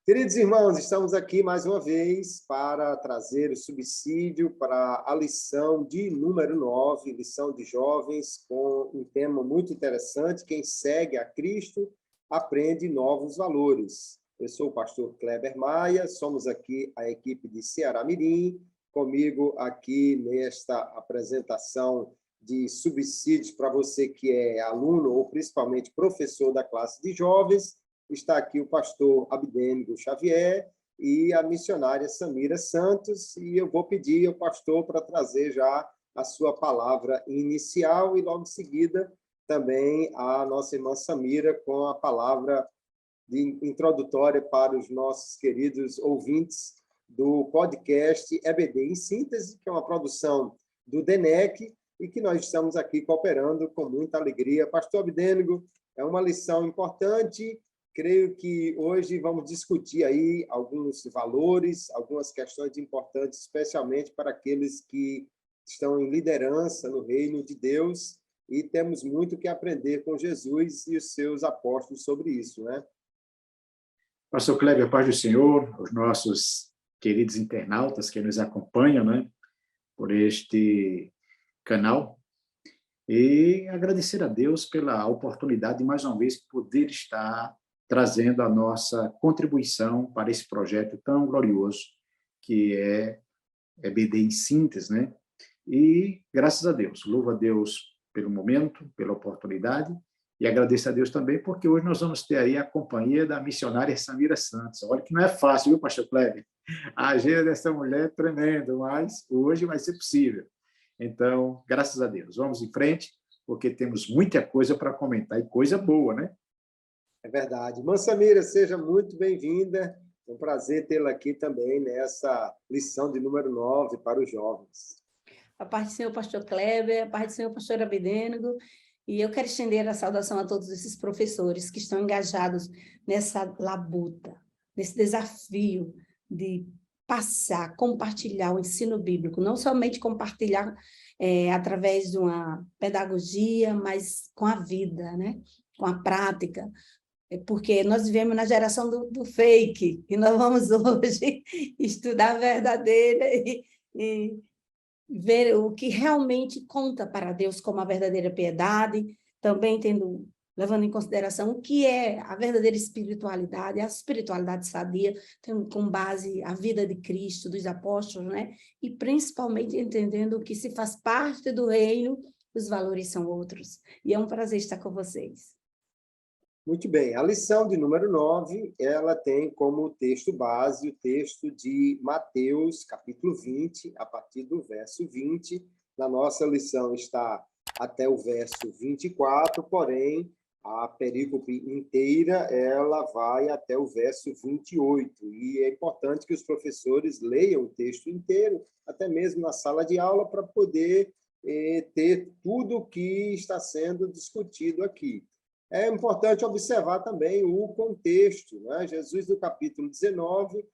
Queridos irmãos, estamos aqui mais uma vez para trazer o subsídio para a lição de número 9, lição de jovens, com um tema muito interessante. Quem segue a Cristo aprende novos valores. Eu sou o pastor Kleber Maia, somos aqui a equipe de Ceará Mirim, comigo aqui nesta apresentação de subsídios para você que é aluno ou principalmente professor da classe de jovens. Está aqui o pastor Abdênigo Xavier e a missionária Samira Santos, e eu vou pedir ao pastor para trazer já a sua palavra inicial e, logo em seguida, também a nossa irmã Samira com a palavra introdutória para os nossos queridos ouvintes do podcast EBD em Síntese, que é uma produção do DENEC e que nós estamos aqui cooperando com muita alegria. Pastor Abdênigo, é uma lição importante. Creio que hoje vamos discutir aí alguns valores, algumas questões importantes, especialmente para aqueles que estão em liderança no reino de Deus, e temos muito que aprender com Jesus e os seus apóstolos sobre isso, né? Pastor Kleber, paz do Senhor, os nossos queridos internautas que nos acompanham, né, por este canal, e agradecer a Deus pela oportunidade de, mais uma vez, poder estar trazendo a nossa contribuição para esse projeto tão glorioso que é EBD em Síntese, né? E graças a Deus, louvo a Deus pelo momento, pela oportunidade, e agradeço a Deus também porque hoje nós vamos ter aí a companhia da missionária Samira Santos. Olha que não é fácil, viu, pastor Kleber? A agenda dessa mulher é tremenda, mas hoje vai ser possível. Então, graças a Deus, vamos em frente, porque temos muita coisa para comentar, e coisa boa, né? É verdade. Irmã Samira, seja muito bem-vinda. É um prazer tê-la aqui também nessa lição de número 9 para os jovens. A paz do Senhor, pastor Kleber, a paz do Senhor, pastor Abdênigo. E eu quero estender a saudação a todos esses professores que estão engajados nessa labuta, nesse desafio de passar, compartilhar o ensino bíblico, não somente compartilhar através de uma pedagogia, mas com a vida, né? Com a prática. Porque nós vivemos na geração do fake, e nós vamos hoje estudar a verdadeira e ver o que realmente conta para Deus como a verdadeira piedade, também levando em consideração o que é a verdadeira espiritualidade, a espiritualidade sadia, com base a vida de Cristo, dos apóstolos, né? E principalmente entendendo que se faz parte do reino, os valores são outros. E é um prazer estar com vocês. Muito bem, a lição de número 9, ela tem como texto base o texto de Mateus, capítulo 20, a partir do verso 20. Na nossa lição está até o verso 24, porém, a perícope inteira, ela vai até o verso 28. E é importante que os professores leiam o texto inteiro, até mesmo na sala de aula, para poder ter tudo o que está sendo discutido aqui. É importante observar também o contexto, né? Jesus, no capítulo 19,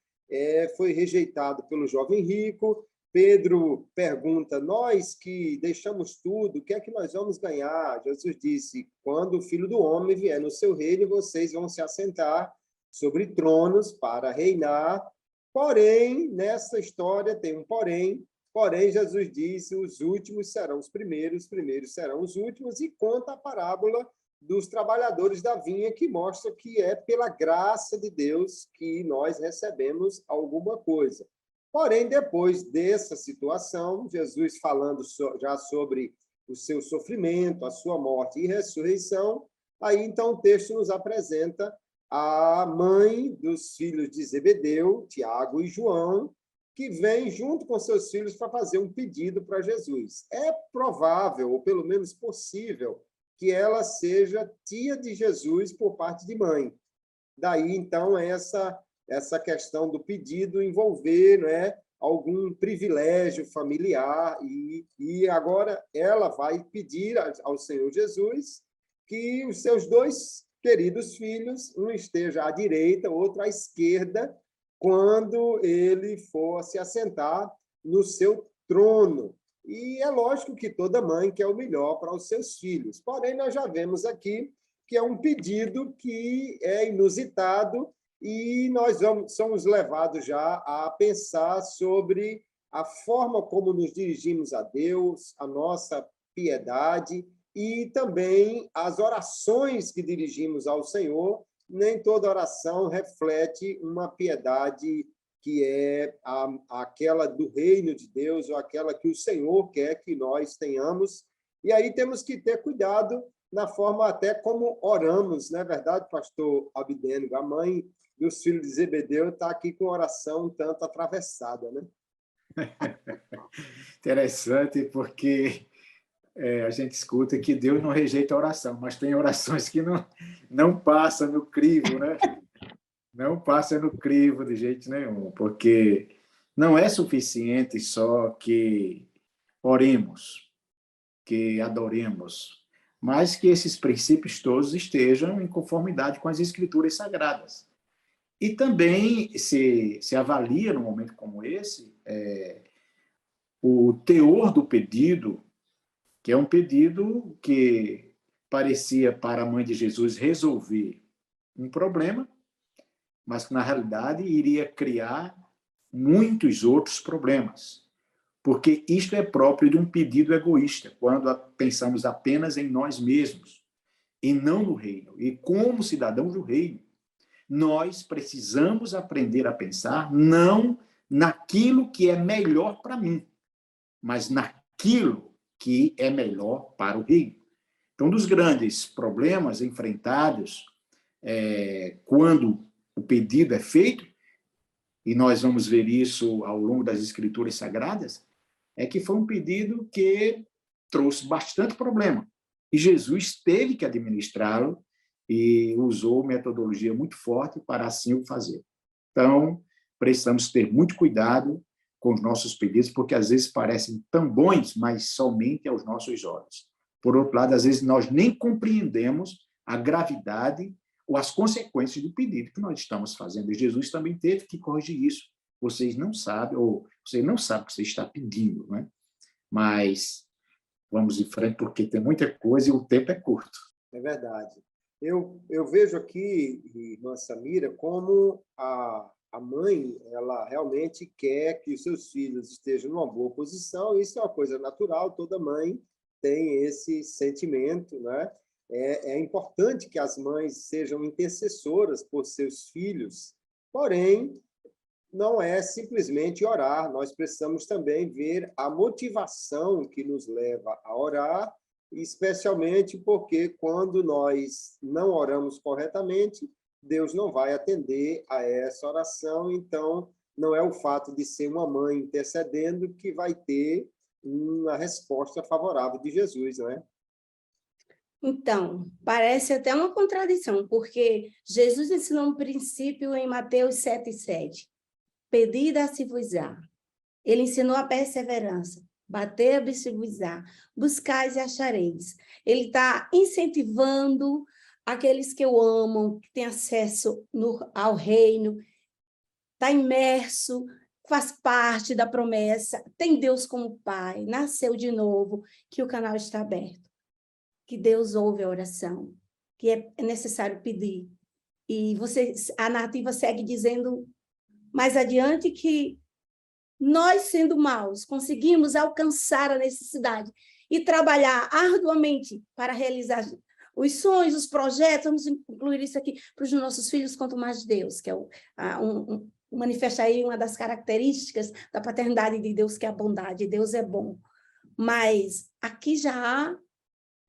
foi rejeitado pelo jovem rico. Pedro pergunta, nós que deixamos tudo, o que é que nós vamos ganhar? Jesus disse, quando o Filho do Homem vier no seu reino, vocês vão se assentar sobre tronos para reinar. Porém, nessa história tem um porém. Porém, Jesus disse, os últimos serão os primeiros serão os últimos, e conta a parábola dos trabalhadores da vinha, que mostra que é pela graça de Deus que nós recebemos alguma coisa. Porém, depois dessa situação, Jesus falando já sobre o seu sofrimento, a sua morte e ressurreição, aí então o texto nos apresenta a mãe dos filhos de Zebedeu, Tiago e João, que vem junto com seus filhos para fazer um pedido para Jesus. É provável, ou pelo menos possível, que ela seja tia de Jesus por parte de mãe. Daí, então, essa questão do pedido envolver, né, algum privilégio familiar, e agora ela vai pedir ao Senhor Jesus que os seus dois queridos filhos, um esteja à direita, outro à esquerda, quando ele for se assentar no seu trono. E é lógico que toda mãe quer o melhor para os seus filhos. Porém, nós já vemos aqui que é um pedido que é inusitado e nós somos levados já a pensar sobre a forma como nos dirigimos a Deus, a nossa piedade e também as orações que dirigimos ao Senhor. Nem toda oração reflete uma piedade que é aquela do reino de Deus ou aquela que o Senhor quer que nós tenhamos. E aí temos que ter cuidado na forma até como oramos, não é verdade, pastor Abidênigo? A mãe dos filhos de Zebedeu está aqui com oração um tanto atravessada, né? Interessante, porque a gente escuta que Deus não rejeita a oração, mas tem orações que não passam no crivo, né? Não passa no crivo de jeito nenhum, porque não é suficiente só que oremos, que adoremos, mas que esses princípios todos estejam em conformidade com as Escrituras Sagradas. E também se avalia, num momento como esse, o teor do pedido, que é um pedido que parecia para a mãe de Jesus resolver um problema, mas que, na realidade, iria criar muitos outros problemas. Porque isto é próprio de um pedido egoísta, quando pensamos apenas em nós mesmos, e não no reino. E como cidadãos do reino, nós precisamos aprender a pensar não naquilo que é melhor para mim, mas naquilo que é melhor para o reino. Então, um dos grandes problemas enfrentados quando o pedido é feito, e nós vamos ver isso ao longo das Escrituras Sagradas, é que foi um pedido que trouxe bastante problema. E Jesus teve que administrá-lo e usou metodologia muito forte para assim o fazer. Então, precisamos ter muito cuidado com os nossos pedidos, porque às vezes parecem tão bons, mas somente aos nossos olhos. Por outro lado, às vezes nós nem compreendemos a gravidade ou as consequências do pedido que nós estamos fazendo. E Jesus também teve que corrigir isso. Vocês não sabem, ou você não sabe o que você está pedindo, né? Mas vamos em frente, porque tem muita coisa e o tempo é curto. É verdade. Eu vejo aqui, irmã Samira, como a mãe, ela realmente quer que os seus filhos estejam numa boa posição. Isso é uma coisa natural, toda mãe tem esse sentimento, né? É importante que as mães sejam intercessoras por seus filhos, porém, não é simplesmente orar, nós precisamos também ver a motivação que nos leva a orar, especialmente porque quando nós não oramos corretamente, Deus não vai atender a essa oração, então não é o fato de ser uma mãe intercedendo que vai ter uma resposta favorável de Jesus, não é? Então, parece até uma contradição, porque Jesus ensinou um princípio em Mateus 7,7. Pedi, dá-se-vos-á. Ele ensinou a perseverança. Bater-se-vos-á. Buscais e achareis. Ele está incentivando aqueles que o amam, que têm acesso ao reino, está imerso, faz parte da promessa, tem Deus como Pai, nasceu de novo, que o canal está aberto, que Deus ouve a oração, que é necessário pedir. E a narrativa segue dizendo mais adiante que nós, sendo maus, conseguimos alcançar a necessidade e trabalhar arduamente para realizar os sonhos, os projetos. Vamos incluir isso aqui para os nossos filhos, quanto mais Deus, que é manifesta aí uma das características da paternidade de Deus, que é a bondade. Deus é bom. Mas aqui já há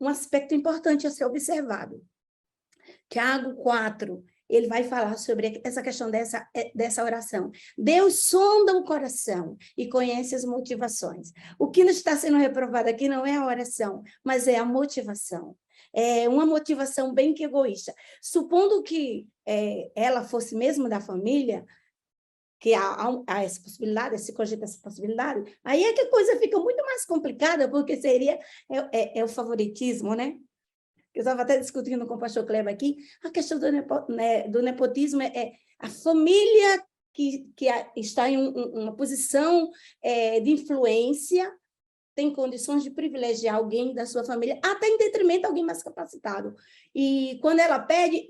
um aspecto importante a ser observado. Tiago 4, ele vai falar sobre essa questão dessa oração. Deus sonda o coração e conhece as motivações. O que está sendo reprovado aqui não é a oração, mas é a motivação. É uma motivação bem que egoísta. Supondo que ela fosse mesmo da família, que há essa possibilidade, se cogita essa possibilidade, aí é que a coisa fica muito mais complicada, porque seria o favoritismo, né? Eu estava até discutindo com o pastor Kleber aqui, a questão do nepotismo é a família que está em uma posição de influência tem condições de privilegiar alguém da sua família, até em detrimento de alguém mais capacitado. E quando ela pede,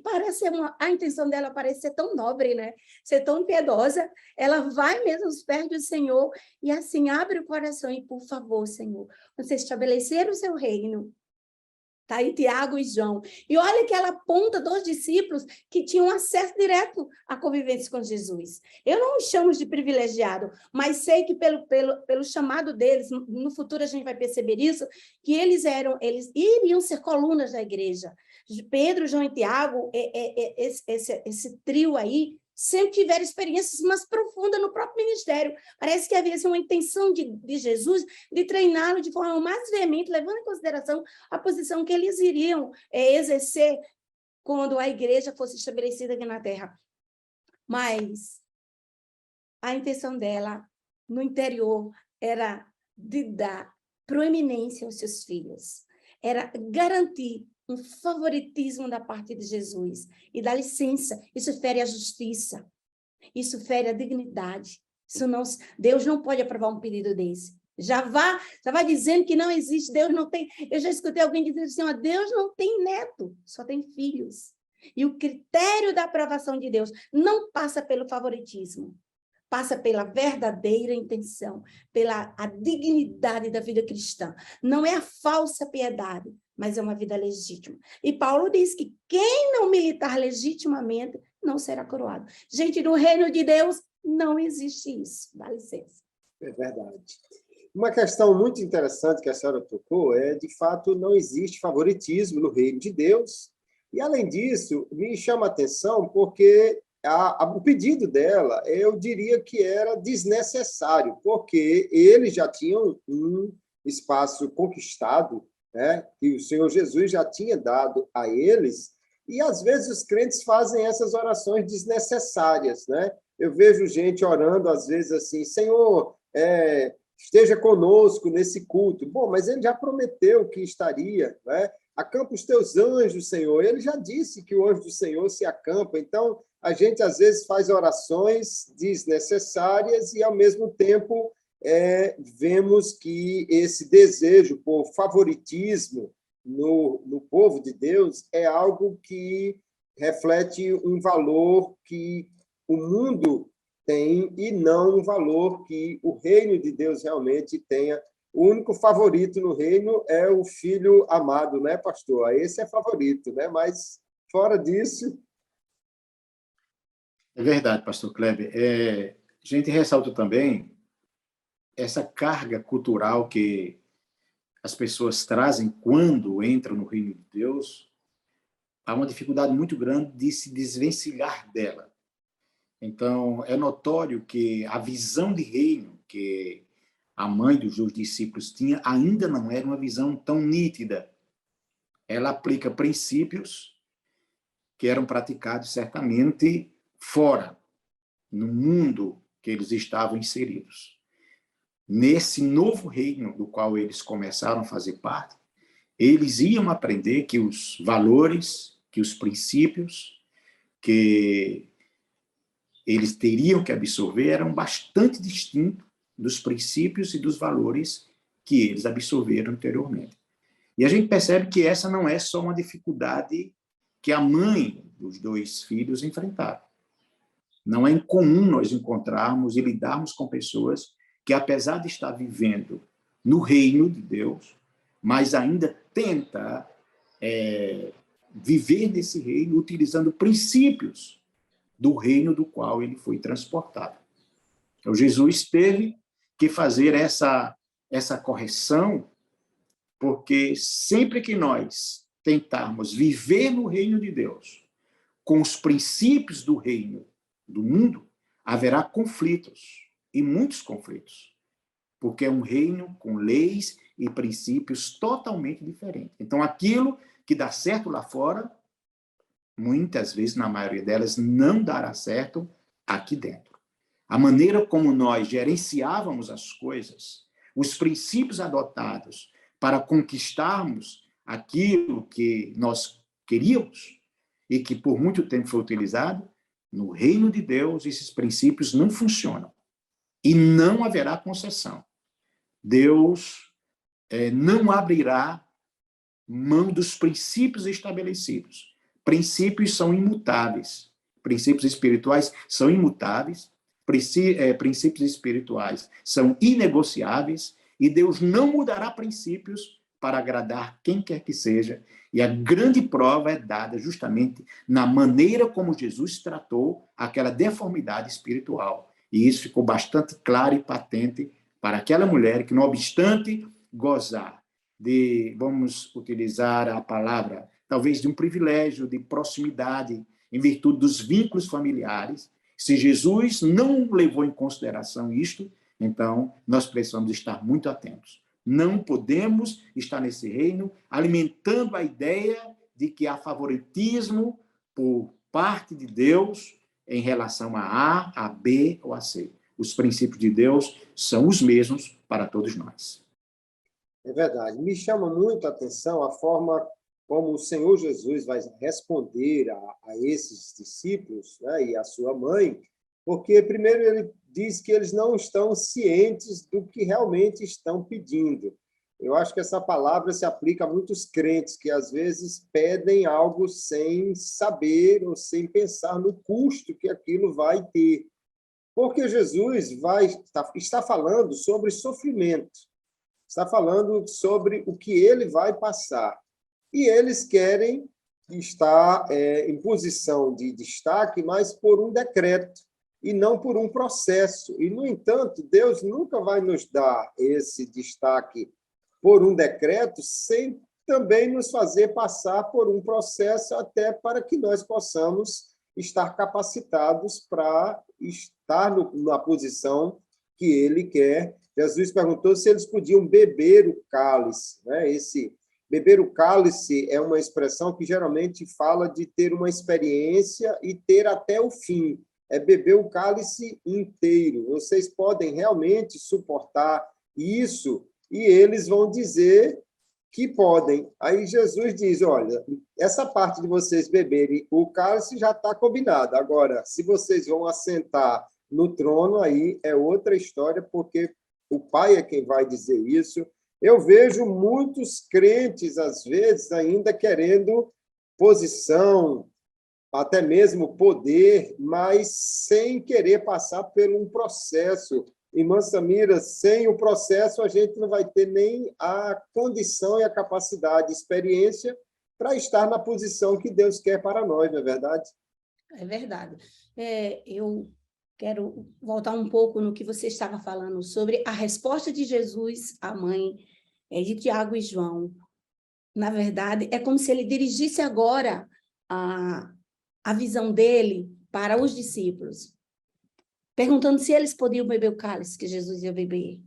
a intenção dela parece ser tão nobre, né? Ser tão piedosa, ela vai mesmo aos pés do Senhor e assim abre o coração e, por favor, Senhor, você estabelecer o seu reino. Está aí Tiago e João. E olha que ela aponta 2 discípulos que tinham acesso direto à convivência com Jesus. Eu não os chamo de privilegiado, mas sei que pelo chamado deles, no futuro a gente vai perceber isso, que eles iriam ser colunas da igreja. Pedro, João e Tiago, esse trio aí, sempre tiveram experiências mais profundas no próprio ministério. Parece que havia assim, uma intenção de Jesus de treiná-lo de forma mais veemente, levando em consideração a posição que eles iriam exercer quando a igreja fosse estabelecida aqui na Terra. Mas a intenção dela, no interior, era de dar proeminência aos seus filhos. Era garantir um favoritismo da parte de Jesus. E dá licença, isso fere a justiça, isso fere a dignidade. Deus não pode aprovar um pedido desse. Já vai dizendo que não existe, Deus não tem. Eu já escutei alguém dizer assim, ó, Deus não tem neto, só tem filhos. E o critério da aprovação de Deus não passa pelo favoritismo, passa pela verdadeira intenção, pela a dignidade da vida cristã. Não é a falsa piedade, mas é uma vida legítima. E Paulo diz que quem não militar legitimamente não será coroado. Gente, no reino de Deus não existe isso. Dá licença. É verdade. Uma questão muito interessante que a senhora tocou é, de fato, não existe favoritismo no reino de Deus. E, além disso, me chama a atenção porque o pedido dela, eu diria que era desnecessário, porque eles já tinham um espaço conquistado, né, que o Senhor Jesus já tinha dado a eles, e às vezes os crentes fazem essas orações desnecessárias, né? Eu vejo gente orando, às vezes, assim, Senhor, esteja conosco nesse culto. Bom, mas ele já prometeu que estaria, né? Acampa os teus anjos, Senhor. Ele já disse que o anjo do Senhor se acampa. Então, a gente, às vezes, faz orações desnecessárias e, ao mesmo tempo, vemos que esse desejo por favoritismo no povo de Deus é algo que reflete um valor que o mundo tem e não um valor que o reino de Deus realmente tenha. O único favorito no reino é o filho amado, né, pastor? Esse é favorito, né? Mas, fora disso... É verdade, pastor Kleber. A gente ressalta também essa carga cultural que as pessoas trazem quando entram no reino de Deus. Há uma dificuldade muito grande de se desvencilhar dela. Então, é notório que a visão de reino que a mãe dos seus discípulos tinha ainda não era uma visão tão nítida. Ela aplica princípios que eram praticados certamente fora, no mundo que eles estavam inseridos. Nesse novo reino do qual eles começaram a fazer parte, eles iam aprender que os valores, que os princípios que eles teriam que absorver eram bastante distintos dos princípios e dos valores que eles absorveram anteriormente. E a gente percebe que essa não é só uma dificuldade que a mãe dos 2 filhos enfrentaram. Não é incomum nós encontrarmos e lidarmos com pessoas que, apesar de estar vivendo no reino de Deus, mas ainda tenta viver nesse reino utilizando princípios do reino do qual ele foi transportado. Então, Jesus teve que fazer essa correção, porque sempre que nós tentarmos viver no reino de Deus, com os princípios do reino do mundo, haverá conflitos, e muitos conflitos, porque é um reino com leis e princípios totalmente diferentes. Então, aquilo que dá certo lá fora, muitas vezes, na maioria delas, não dará certo aqui dentro. A maneira como nós gerenciávamos as coisas, os princípios adotados para conquistarmos aquilo que nós queríamos e que por muito tempo foi utilizado, no reino de Deus, esses princípios não funcionam. E não haverá concessão. Deus não abrirá mão dos princípios estabelecidos. Princípios são imutáveis. Princípios espirituais são imutáveis. Princípios espirituais são inegociáveis. E Deus não mudará princípios para agradar quem quer que seja. E a grande prova é dada justamente na maneira como Jesus tratou aquela deformidade espiritual. E isso ficou bastante claro e patente para aquela mulher que, não obstante gozar de, vamos utilizar a palavra, talvez de um privilégio de proximidade, em virtude dos vínculos familiares, se Jesus não levou em consideração isto, então nós precisamos estar muito atentos. Não podemos estar nesse reino alimentando a ideia de que há favoritismo por parte de Deus em relação a A, a B ou a C. Os princípios de Deus são os mesmos para todos nós. É verdade. Me chama muito a atenção a forma como o Senhor Jesus vai responder a esses discípulos, né, e a sua mãe, porque, primeiro, ele diz que eles não estão cientes do que realmente estão pedindo. Eu acho que essa palavra se aplica a muitos crentes que, às vezes, pedem algo sem saber ou sem pensar no custo que aquilo vai ter. Porque Jesus está falando sobre sofrimento, está falando sobre o que ele vai passar. E eles querem estar em posição de destaque, mas por um decreto, e não por um processo. E, no entanto, Deus nunca vai nos dar esse destaque por um decreto, sem também nos fazer passar por um processo, até para que nós possamos estar capacitados para estar na posição que ele quer. Jesus perguntou se eles podiam beber o cálice, né? Esse beber o cálice é uma expressão que geralmente fala de ter uma experiência e ter até o fim. É beber o cálice inteiro. Vocês podem realmente suportar isso? E eles vão dizer que podem. Aí Jesus diz, olha, essa parte de vocês beberem o cálice já está combinada. Agora, se vocês vão assentar no trono, aí é outra história, porque o Pai é quem vai dizer isso. Eu vejo muitos crentes, às vezes, ainda querendo posição, até mesmo poder, mas sem querer passar por um processo. Irmã Samira, sem o processo, a gente não vai ter nem a condição e a capacidade, experiência, para estar na posição que Deus quer para nós, não é verdade? É verdade. Eu quero voltar um pouco no que você estava falando sobre a resposta de Jesus à mãe de Tiago e João. Na verdade, é como se ele dirigisse agora a visão dele para os discípulos, perguntando se eles podiam beber o cálice que Jesus ia beber.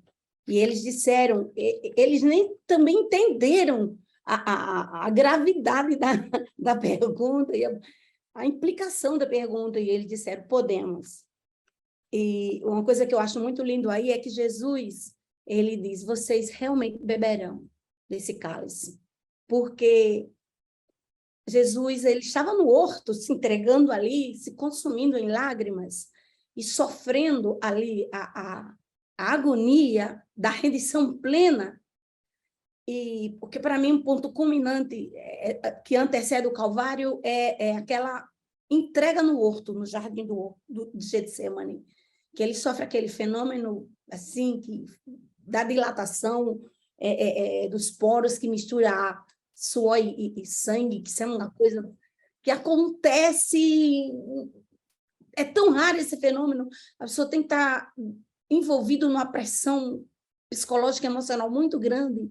E eles disseram, eles nem também entenderam a gravidade da pergunta e a implicação da pergunta, e eles disseram, podemos. E uma coisa que eu acho muito lindo aí é que Jesus, ele diz, vocês realmente beberão desse cálice, porque Jesus, ele estava no horto, se entregando ali, se consumindo em lágrimas e sofrendo ali a agonia da rendição plena. E porque, para mim, um ponto culminante que antecede o Calvário é aquela entrega no horto, no jardim de Getsemane, que ele sofre aquele fenômeno assim, da dilatação dos poros que mistura suor e sangue, que isso é uma coisa que acontece, é tão raro esse fenômeno, a pessoa tem que estar envolvida numa pressão psicológica e emocional muito grande.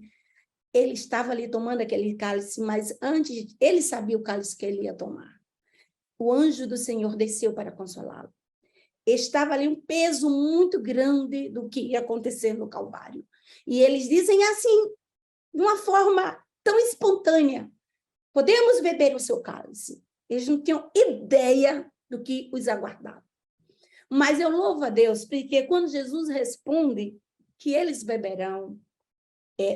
Ele estava ali tomando aquele cálice, mas antes, ele sabia o cálice que ele ia tomar. O anjo do Senhor desceu para consolá-lo. Estava ali um peso muito grande do que ia acontecer no Calvário. E eles dizem assim, de uma forma tão espontânea, podemos beber o seu cálice. Eles não tinham ideia do que os aguardava. Mas eu louvo a Deus, porque quando Jesus responde que eles beberão,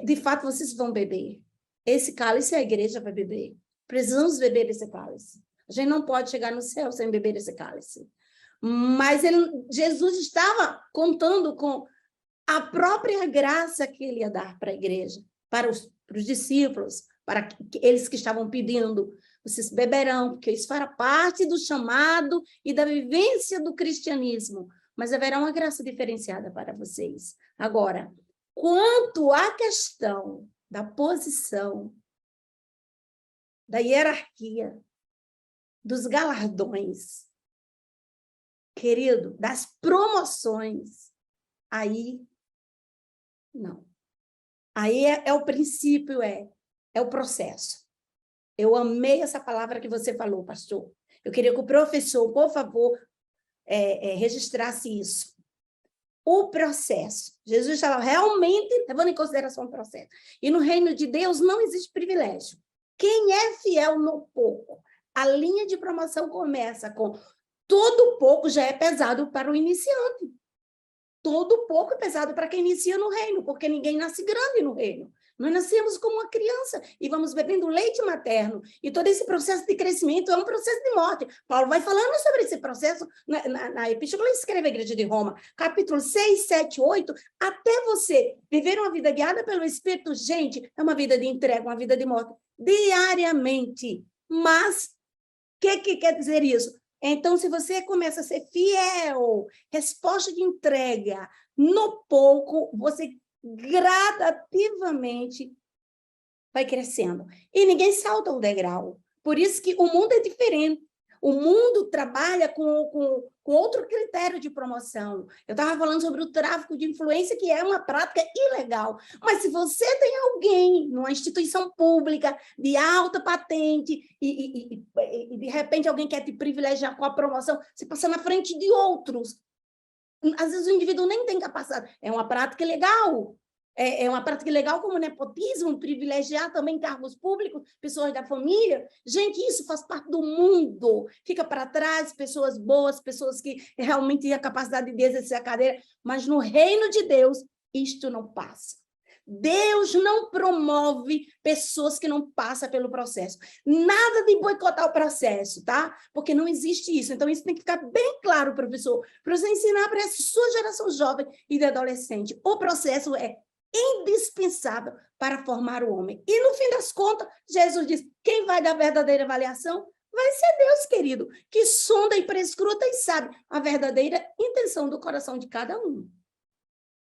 de fato vocês vão beber. Esse cálice a igreja vai beber. Precisamos beber esse cálice. A gente não pode chegar no céu sem beber esse cálice. Mas Jesus estava contando com a própria graça que ele ia dar para a igreja. para os discípulos, para eles que estavam pedindo, vocês beberão, porque isso fará parte do chamado e da vivência do cristianismo, mas haverá uma graça diferenciada para vocês. Agora, quanto à questão da posição, da hierarquia, dos galardões, querido, das promoções, aí, não. Aí é o princípio, é o processo. Eu amei essa palavra que você falou, pastor. Eu queria que o professor, por favor, registrasse isso. O processo. Jesus estava realmente levando em consideração o processo. E no reino de Deus não existe privilégio. Quem é fiel no pouco? A linha de promoção começa com todo pouco já é pesado para o iniciante. Todo pouco é pesado para quem inicia no reino, porque ninguém nasce grande no reino. Nós nascemos como uma criança e vamos bebendo leite materno. E todo esse processo de crescimento é um processo de morte. Paulo vai falando sobre esse processo na epístola que ele escreve à igreja de Roma, capítulo 6, 7, 8, até você viver uma vida guiada pelo Espírito, gente, é uma vida de entrega, uma vida de morte, diariamente. Mas, o que quer dizer isso? Então, se você começa a ser fiel, resposta de entrega, no pouco, você gradativamente vai crescendo. E ninguém salta o degrau. Por isso que o mundo é diferente. O mundo trabalha com outro critério de promoção. Eu estava falando sobre o tráfico de influência, que é uma prática ilegal. Mas se você tem alguém numa instituição pública de alta patente e de repente alguém quer te privilegiar com a promoção, você passa na frente de outros. Às vezes o indivíduo nem tem capacidade. É uma prática ilegal. É uma prática ilegal como nepotismo, privilegiar também cargos públicos, pessoas da família. Gente, isso faz parte do mundo. Fica para trás pessoas boas, pessoas que realmente têm a capacidade de exercer a cadeira. Mas no reino de Deus, isto não passa. Deus não promove pessoas que não passam pelo processo. Nada de boicotar o processo, tá? Porque não existe isso. Então, isso tem que ficar bem claro, professor, para você ensinar para essa sua geração jovem e de adolescente. O processo é indispensável para formar o homem. E, no fim das contas, Jesus diz, quem vai dar a verdadeira avaliação vai ser Deus, querido, que sonda e prescruta e sabe a verdadeira intenção do coração de cada um.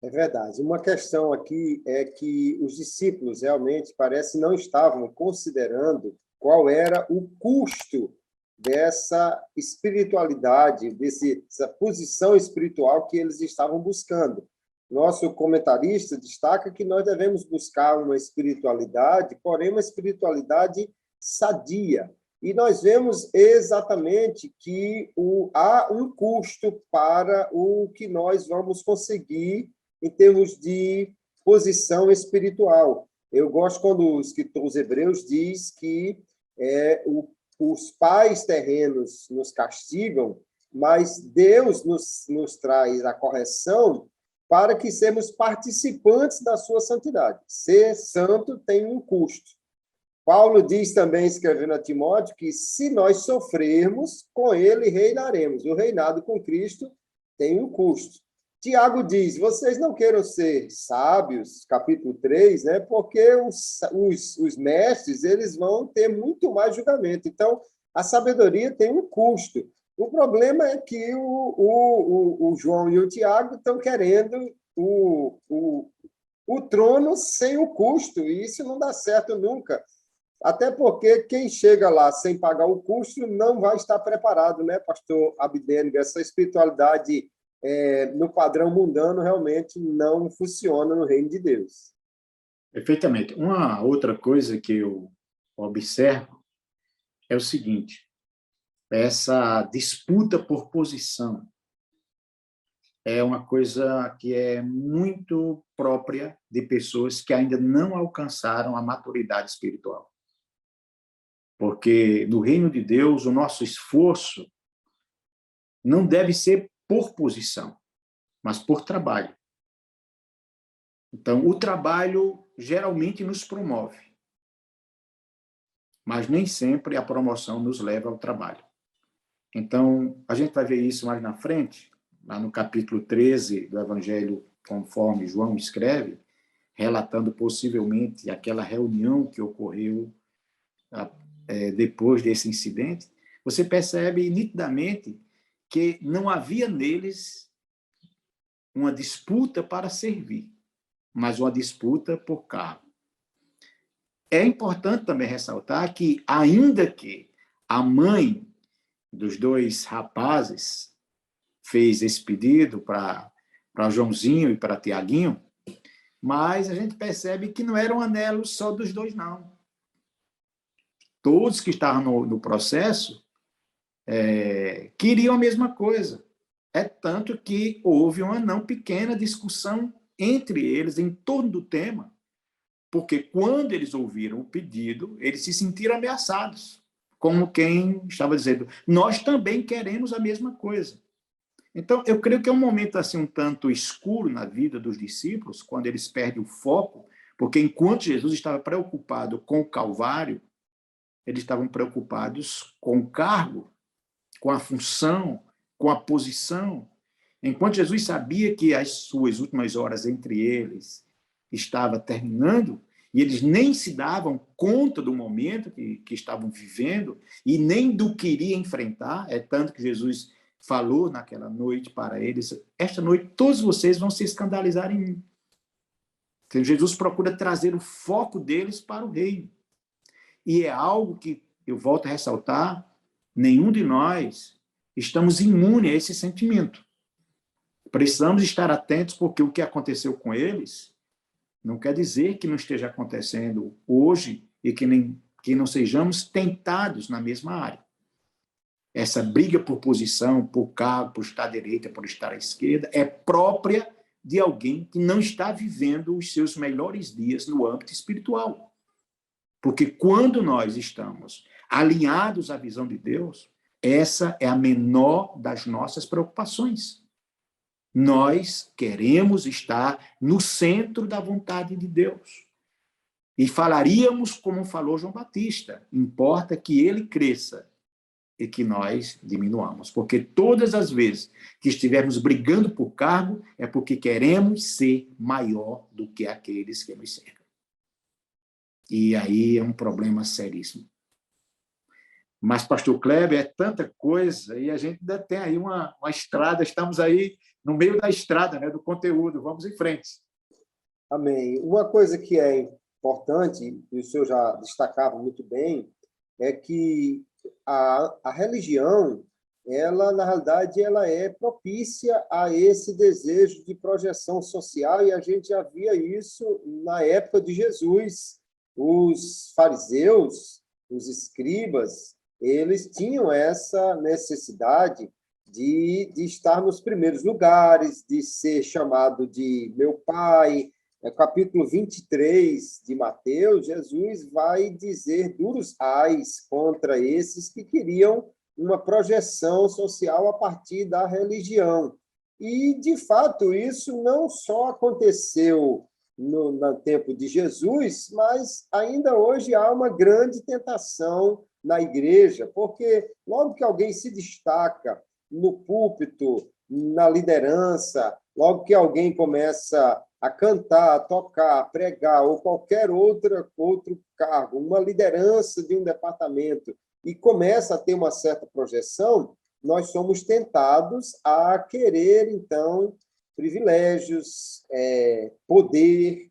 É verdade. Uma questão aqui é que os discípulos realmente parece não estavam considerando qual era o custo dessa espiritualidade, dessa posição espiritual que eles estavam buscando. Nosso comentarista destaca que nós devemos buscar uma espiritualidade, porém uma espiritualidade sadia. E nós vemos exatamente que há um custo para o que nós vamos conseguir em termos de posição espiritual. Eu gosto quando o escritor aos Hebreus diz que os pais terrenos nos castigam, mas Deus nos traz a correção para que sejamos participantes da sua santidade. Ser santo tem um custo. Paulo diz também, escrevendo a Timóteo, que se nós sofrermos, com ele reinaremos. O reinado com Cristo tem um custo. Tiago diz, vocês não queiram ser sábios, capítulo 3, né? Porque os mestres eles vão ter muito mais julgamento. Então, a sabedoria tem um custo. O problema é que o João e o Tiago estão querendo o trono sem o custo, e isso não dá certo nunca. Até porque quem chega lá sem pagar o custo não vai estar preparado, né, pastor Abidênigo? Essa espiritualidade no padrão mundano realmente não funciona no reino de Deus. Perfeitamente. Uma outra coisa que eu observo é o seguinte, essa disputa por posição é uma coisa que é muito própria de pessoas que ainda não alcançaram a maturidade espiritual. Porque no reino de Deus, o nosso esforço não deve ser por posição, mas por trabalho. Então, o trabalho geralmente nos promove, mas nem sempre a promoção nos leva ao trabalho. Então, a gente vai ver isso mais na frente, lá no capítulo 13 do Evangelho, conforme João escreve, relatando possivelmente aquela reunião que ocorreu depois desse incidente, você percebe nitidamente que não havia neles uma disputa para servir, mas uma disputa por cargo. É importante também ressaltar que, ainda que a mãe dos dois rapazes fez esse pedido para Joãozinho e para Tiaguinho, mas a gente percebe que não era um anelo só dos dois, não. Todos que estavam no processo queriam a mesma coisa. É tanto que houve uma não pequena discussão entre eles em torno do tema, porque quando eles ouviram o pedido, eles se sentiram ameaçados, como quem estava dizendo, nós também queremos a mesma coisa. Então, eu creio que é um momento assim um tanto escuro na vida dos discípulos, quando eles perdem o foco, porque enquanto Jesus estava preocupado com o Calvário, eles estavam preocupados com o cargo, com a função, com a posição. Enquanto Jesus sabia que as suas últimas horas entre eles estava terminando, e eles nem se davam conta do momento que estavam vivendo, e nem do que iria enfrentar, é tanto que Jesus falou naquela noite para eles, esta noite todos vocês vão se escandalizar em mim. Então, Jesus procura trazer o foco deles para o reino. E é algo que, eu volto a ressaltar, nenhum de nós estamos imune a esse sentimento. Precisamos estar atentos, porque o que aconteceu com eles não quer dizer que não esteja acontecendo hoje e que não sejamos tentados na mesma área. Essa briga por posição, por cargo, por estar à direita, por estar à esquerda, é própria de alguém que não está vivendo os seus melhores dias no âmbito espiritual. Porque quando nós estamos alinhados à visão de Deus, essa é a menor das nossas preocupações. Nós queremos estar no centro da vontade de Deus. E falaríamos como falou João Batista, importa que ele cresça e que nós diminuamos. Porque todas as vezes que estivermos brigando por cargo, é porque queremos ser maior do que aqueles que nos cercam. E aí é um problema seríssimo. Mas, pastor Kleber, é tanta coisa, e a gente ainda tem aí uma estrada, estamos aí no meio da estrada, né, do conteúdo, vamos em frente. Amém. Uma coisa que é importante, e o senhor já destacava muito bem, é que a religião, ela, na realidade, ela é propícia a esse desejo de projeção social, e a gente já via isso na época de Jesus. Os fariseus, os escribas, eles tinham essa necessidade de estar nos primeiros lugares, de ser chamado de meu pai. No capítulo 23 de Mateus, Jesus vai dizer duros ais contra esses que queriam uma projeção social a partir da religião. E, de fato, isso não só aconteceu no tempo de Jesus, mas ainda hoje há uma grande tentação na igreja, porque logo que alguém se destaca no púlpito, na liderança, logo que alguém começa a cantar, a tocar, a pregar, ou qualquer outro cargo, uma liderança de um departamento, e começa a ter uma certa projeção, nós somos tentados a querer, então, privilégios, poder,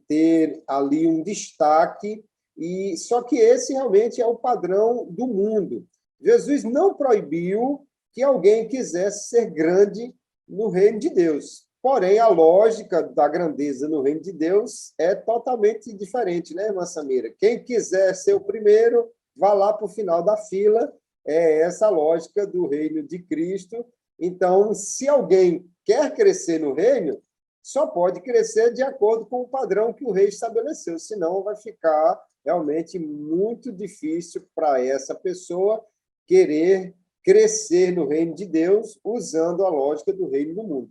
ter ali um destaque, e só que esse realmente é o padrão do mundo. Jesus não proibiu que alguém quisesse ser grande no reino de Deus. Porém, a lógica da grandeza no reino de Deus é totalmente diferente, né, irmã Samira? Quem quiser ser o primeiro, vá lá para o final da fila. É essa a lógica do reino de Cristo. Então, se alguém quer crescer no reino, só pode crescer de acordo com o padrão que o rei estabeleceu, senão vai ficar realmente muito difícil para essa pessoa querer crescer no reino de Deus usando a lógica do reino do mundo.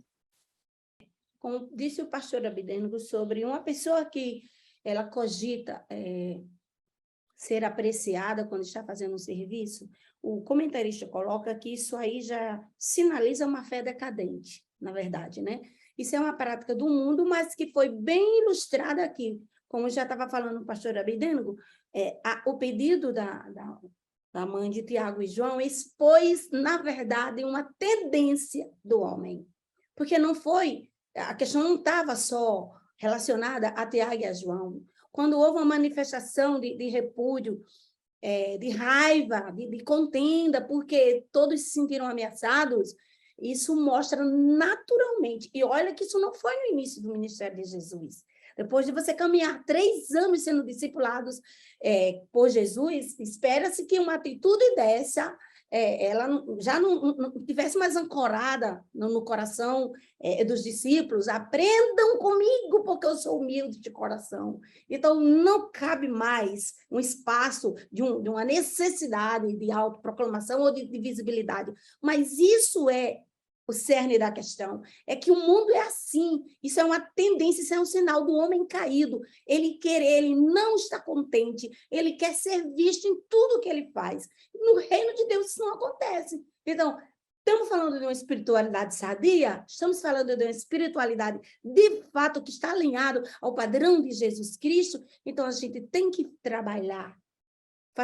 Como disse o pastor Abidênigo sobre uma pessoa que ela cogita ser apreciada quando está fazendo um serviço, o comentarista coloca que isso aí já sinaliza uma fé decadente, na verdade, né? Isso é uma prática do mundo, mas que foi bem ilustrada aqui. Como já estava falando o pastor Abidênigo, o pedido da mãe de Tiago e João expôs, na verdade, uma tendência do homem. Porque não foi, a questão não estava só relacionada a Tiago e a João. Quando houve uma manifestação de repúdio, de raiva, de contenda, porque todos se sentiram ameaçados, isso mostra naturalmente. E olha que isso não foi no início do ministério de Jesus. Depois de você caminhar 3 anos sendo discipulados por Jesus, espera-se que uma atitude dessa ela já não tivesse mais ancorada no coração dos discípulos. Aprendam comigo, porque eu sou humilde de coração. Então, não cabe mais um espaço de uma necessidade de autoproclamação ou de visibilidade. Mas isso é o cerne da questão, é que o mundo é assim, isso é uma tendência, isso é um sinal do homem caído, ele não está contente, ele quer ser visto em tudo que ele faz. No reino de Deus isso não acontece. Então, estamos falando de uma espiritualidade sadia? Estamos falando de uma espiritualidade de fato que está alinhado ao padrão de Jesus Cristo? Então, a gente tem que trabalhar,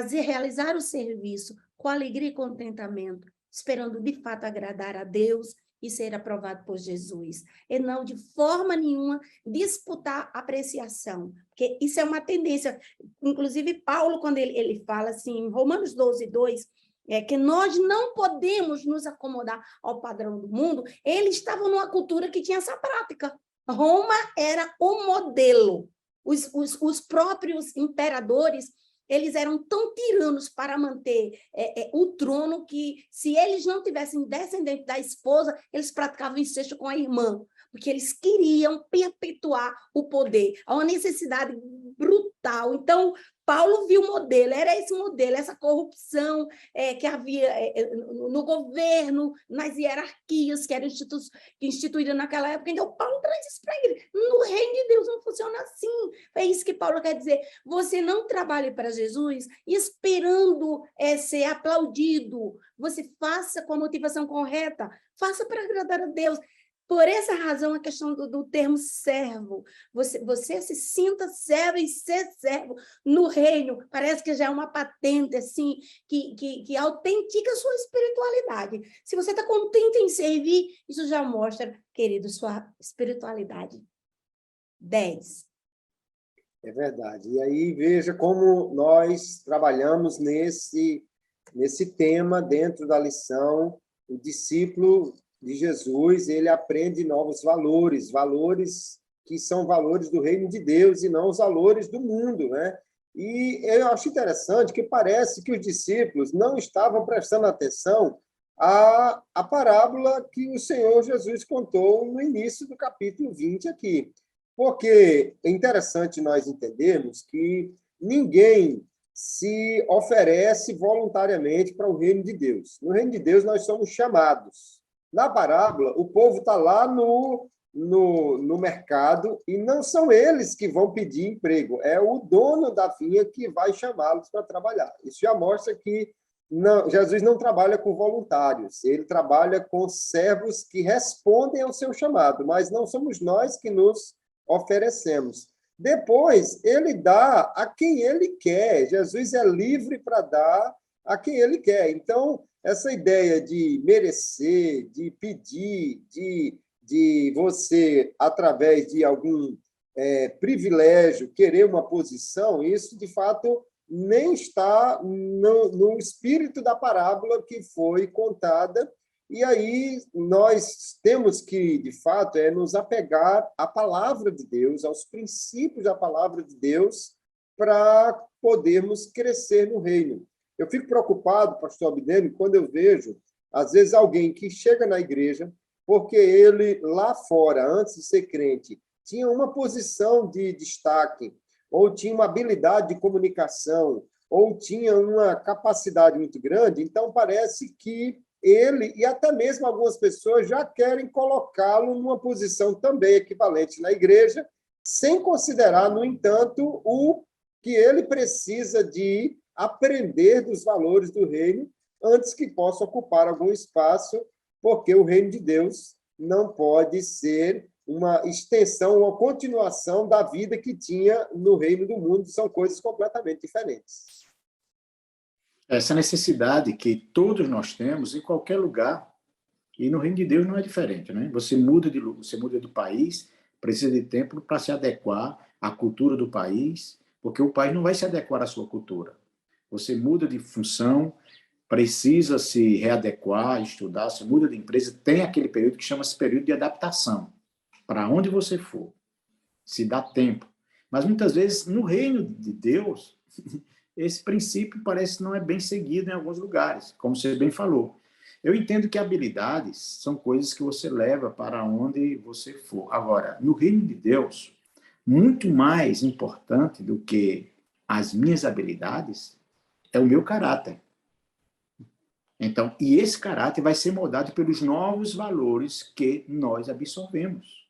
realizar o serviço com alegria e contentamento, esperando de fato agradar a Deus e ser aprovado por Jesus. E não, de forma nenhuma, disputar apreciação, porque isso é uma tendência. Inclusive, Paulo, quando ele fala assim, em Romanos 12:2, que nós não podemos nos acomodar ao padrão do mundo, eles estavam numa cultura que tinha essa prática. Roma era o modelo. Os próprios imperadores, eles eram tão tiranos para manter o trono que, se eles não tivessem descendente da esposa, eles praticavam incesto com a irmã, porque eles queriam perpetuar o poder. Há uma necessidade brutal. Então, Paulo viu o modelo, era esse modelo, essa corrupção que havia no governo, nas hierarquias que eram instituídas naquela época. Então, Paulo traz isso para ele. No reino de Deus não funciona assim. É isso que Paulo quer dizer. Você não trabalhe para Jesus esperando ser aplaudido. Você faça com a motivação correta. Faça para agradar a Deus. Por essa razão, a questão do termo servo. Você se sinta servo e ser servo no reino. Parece que já é uma patente assim, que autentica a sua espiritualidade. Se você está contente em servir, isso já mostra, querido, sua espiritualidade. 10. É verdade. E aí, veja como nós trabalhamos nesse tema dentro da lição. O discípulo de Jesus, ele aprende novos valores que são valores do reino de Deus e não os valores do mundo, né? E eu acho interessante que parece que os discípulos não estavam prestando atenção à parábola que o Senhor Jesus contou no início do capítulo 20 aqui. Porque é interessante nós entendermos que ninguém se oferece voluntariamente para o reino de Deus. No reino de Deus, nós somos chamados. Na parábola, o povo está lá no mercado e não são eles que vão pedir emprego, é o dono da vinha que vai chamá-los para trabalhar. Isso já mostra que Jesus não trabalha com voluntários, ele trabalha com servos que respondem ao seu chamado, mas não somos nós que nos oferecemos. Depois, ele dá a quem ele quer. Jesus é livre para dar a quem ele quer. Então, essa ideia de merecer, de pedir, de você, através de algum privilégio, querer uma posição, isso, de fato, nem está no espírito da parábola que foi contada. E aí nós temos que, de fato, nos apegar à palavra de Deus, aos princípios da palavra de Deus, para podermos crescer no reino. Eu fico preocupado, pastor Abidênigo, quando eu vejo, às vezes, alguém que chega na igreja, porque ele, lá fora, antes de ser crente, tinha uma posição de destaque, ou tinha uma habilidade de comunicação, ou tinha uma capacidade muito grande, então parece que ele, e até mesmo algumas pessoas, já querem colocá-lo numa posição também equivalente na igreja, sem considerar, no entanto, o que ele precisa de aprender dos valores do reino antes que possa ocupar algum espaço, porque o reino de Deus não pode ser uma extensão, uma continuação da vida que tinha no reino do mundo. São coisas completamente diferentes. Essa necessidade que todos nós temos em qualquer lugar, e no reino de Deus não é diferente, né? Você muda do país, precisa de tempo para se adequar à cultura do país, porque o país não vai se adequar à sua cultura. Você muda de função, precisa se readequar, estudar, você muda de empresa, tem aquele período que chama-se período de adaptação. Para onde você for, se dá tempo. Mas muitas vezes, no reino de Deus, esse princípio parece que não é bem seguido em alguns lugares, como você bem falou. Eu entendo que habilidades são coisas que você leva para onde você for. Agora, no reino de Deus, muito mais importante do que as minhas habilidades é o meu caráter. Então, e esse caráter vai ser moldado pelos novos valores que nós absorvemos.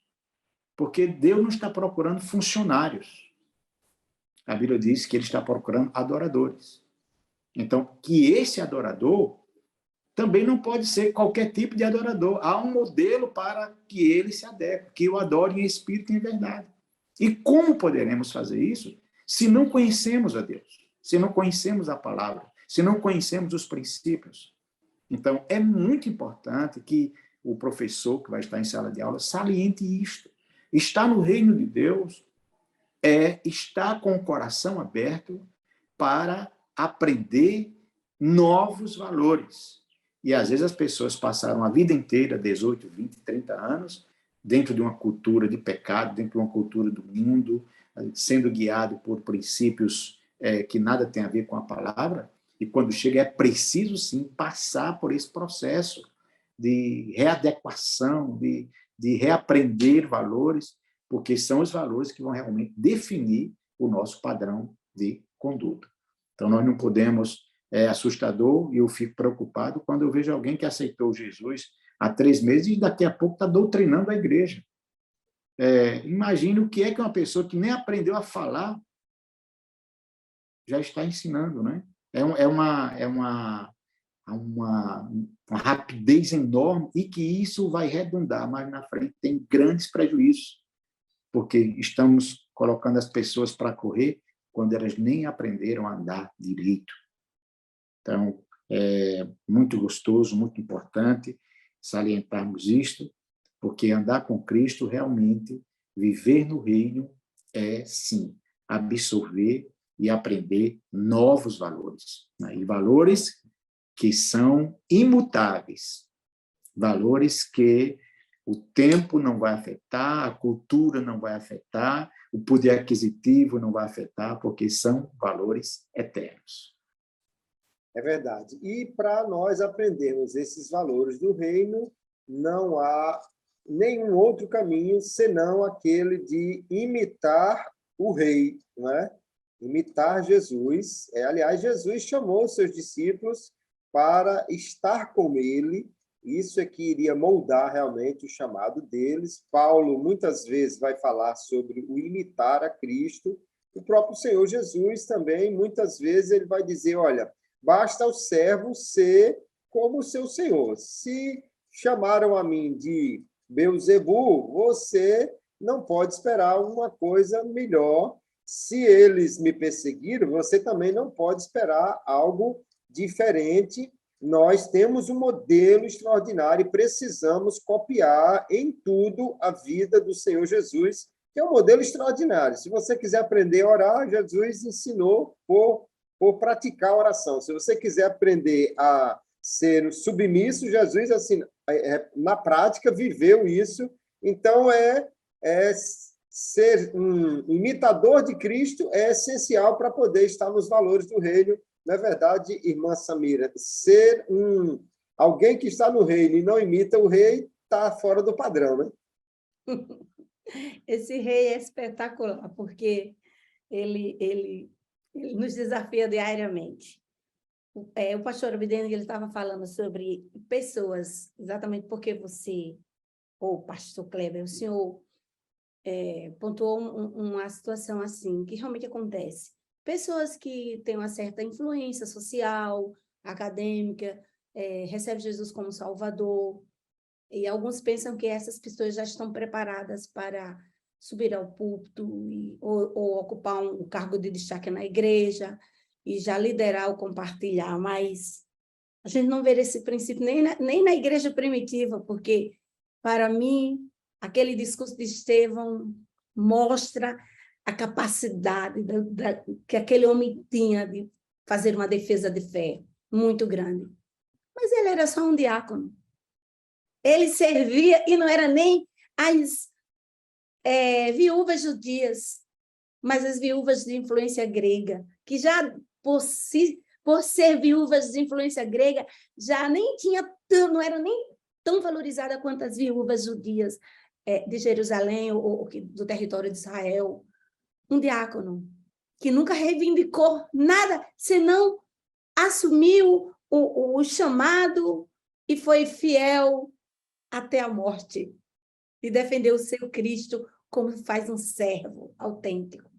Porque Deus não está procurando funcionários. A Bíblia diz que ele está procurando adoradores. Então, que esse adorador também não pode ser qualquer tipo de adorador. Há um modelo para que ele se adeque, que o adore em espírito e em verdade. E como poderemos fazer isso se não conhecemos a Deus, se não conhecemos a palavra, se não conhecemos os princípios? Então, é muito importante que o professor que vai estar em sala de aula saliente isto. Estar no reino de Deus é estar com o coração aberto para aprender novos valores. E, às vezes, as pessoas passaram a vida inteira, 18, 20, 30 anos, dentro de uma cultura de pecado, dentro de uma cultura do mundo, sendo guiado por princípios que nada tem a ver com a palavra, e quando chega é preciso, sim, passar por esse processo de readequação, de reaprender valores, porque são os valores que vão realmente definir o nosso padrão de conduta. Então, nós não podemos... É assustador e eu fico preocupado quando eu vejo alguém que aceitou Jesus há 3 meses e daqui a pouco está doutrinando a igreja. Imagine o que é que uma pessoa que nem aprendeu a falar já está ensinando, né? Uma rapidez enorme e que isso vai redundar mais na frente, tem grandes prejuízos, porque estamos colocando as pessoas para correr quando elas nem aprenderam a andar direito. Então, é muito gostoso, muito importante salientarmos isto, porque andar com Cristo realmente, viver no reino, é, sim, absorver e aprender novos valores. Né? E valores que são imutáveis, valores que o tempo não vai afetar, a cultura não vai afetar, o poder aquisitivo não vai afetar, porque são valores eternos. É verdade. E para nós aprendermos esses valores do reino, não há nenhum outro caminho senão aquele de imitar o rei, não é? Imitar Jesus. Aliás, Jesus chamou seus discípulos para estar com ele. Isso é que iria moldar realmente o chamado deles. Paulo muitas vezes vai falar sobre o imitar a Cristo. O próprio Senhor Jesus também, muitas vezes, ele vai dizer, olha, basta o servo ser como o seu senhor. Se chamaram a mim de Beelzebu, você não pode esperar uma coisa melhor. Se eles me perseguiram, você também não pode esperar algo diferente. Nós temos um modelo extraordinário e precisamos copiar em tudo a vida do Senhor Jesus, que é um modelo extraordinário. Se você quiser aprender a orar, Jesus ensinou por praticar a oração. Se você quiser aprender a ser submisso, Jesus, assim, na prática, viveu isso. Então, ser um imitador de Cristo é essencial para poder estar nos valores do reino. Não é verdade, irmã Samira? Ser alguém que está no reino e não imita o rei está fora do padrão, né? Esse rei é espetacular, porque ele nos desafia diariamente. O pastor Abidênio, ele estava falando sobre pessoas, exatamente porque você, ou pastor Kleber, o senhor pontuou uma situação assim, que realmente acontece. Pessoas que têm uma certa influência social, acadêmica, recebem Jesus como Salvador, E alguns pensam que essas pessoas já estão preparadas para subir ao púlpito ou ocupar um cargo de destaque na igreja e já liderar ou compartilhar, mas a gente não vê esse princípio nem na igreja primitiva, porque, para mim, aquele discurso de Estevão mostra a capacidade que aquele homem tinha de fazer uma defesa de fé muito grande. Mas ele era só um diácono. Ele servia, e não era nem as viúvas judias, mas as viúvas de influência grega, que já por ser viúvas de influência grega, já nem não eram nem tão valorizadas quanto as viúvas judias de Jerusalém ou do território de Israel. Um diácono que nunca reivindicou nada, senão assumiu o chamado e foi fiel até a morte, e defendeu o seu Cristo como faz um servo autêntico.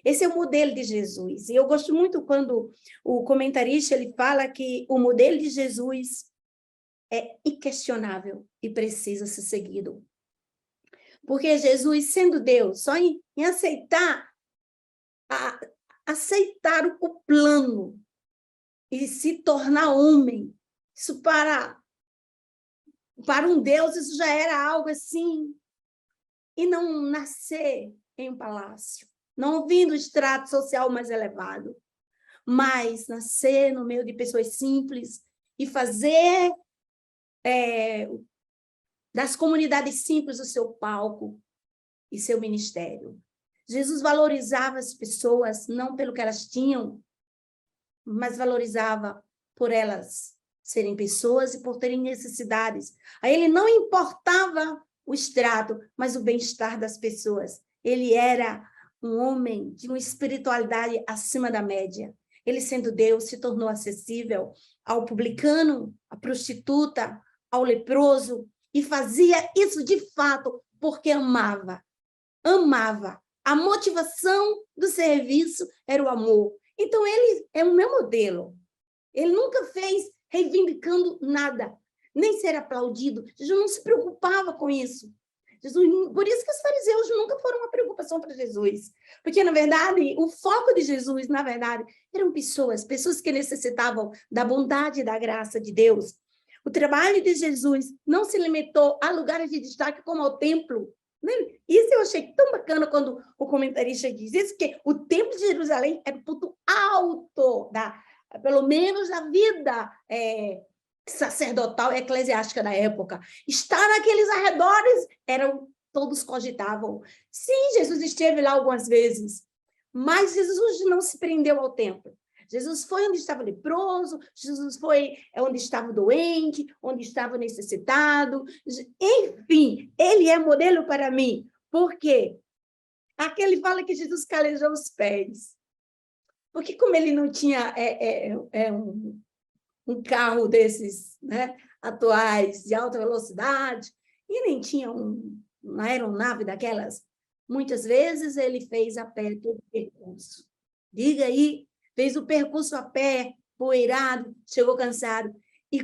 Esse é o modelo de Jesus. E eu gosto muito quando o comentarista ele fala que o modelo de Jesus é inquestionável e precisa ser seguido. Porque Jesus, sendo Deus, só em aceitar o plano e se tornar homem, isso para um Deus, isso já era algo assim. E não nascer em um palácio, não vir do extrato social mais elevado, mas nascer no meio de pessoas simples e fazer das comunidades simples o seu palco e seu ministério. Jesus valorizava as pessoas não pelo que elas tinham, mas valorizava por elas serem pessoas e por terem necessidades. A ele não importava o extrato, mas o bem-estar das pessoas. Ele era um homem de uma espiritualidade acima da média. Ele, sendo Deus, se tornou acessível ao publicano, à prostituta, ao leproso, e fazia isso de fato porque amava. Amava. A motivação do serviço era o amor. Então, ele é o meu modelo. Ele nunca fez reivindicando nada, nem ser aplaudido. Jesus não se preocupava com isso. Por isso que os fariseus nunca foram uma preocupação para Jesus. Porque, na verdade, o foco de Jesus, na verdade, eram pessoas que necessitavam da bondade e da graça de Deus. O trabalho de Jesus não se limitou a lugares de destaque como ao templo. Isso eu achei tão bacana quando o comentarista diz isso, que o templo de Jerusalém era o ponto alto, pelo menos da vida sacerdotal e eclesiástica da época. Estar naqueles arredores, todos cogitavam. Sim, Jesus esteve lá algumas vezes, mas Jesus não se prendeu ao templo. Jesus foi onde estava leproso, Jesus foi onde estava doente, onde estava necessitado. Enfim, ele é modelo para mim. Por quê? Aqui ele fala que Jesus calejou os pés. Porque como ele não tinha um carro desses, né, atuais de alta velocidade, e nem tinha uma aeronave daquelas, muitas vezes ele fez a pé todo o percurso. Diga aí, fez o percurso a pé, poeirado, chegou cansado. E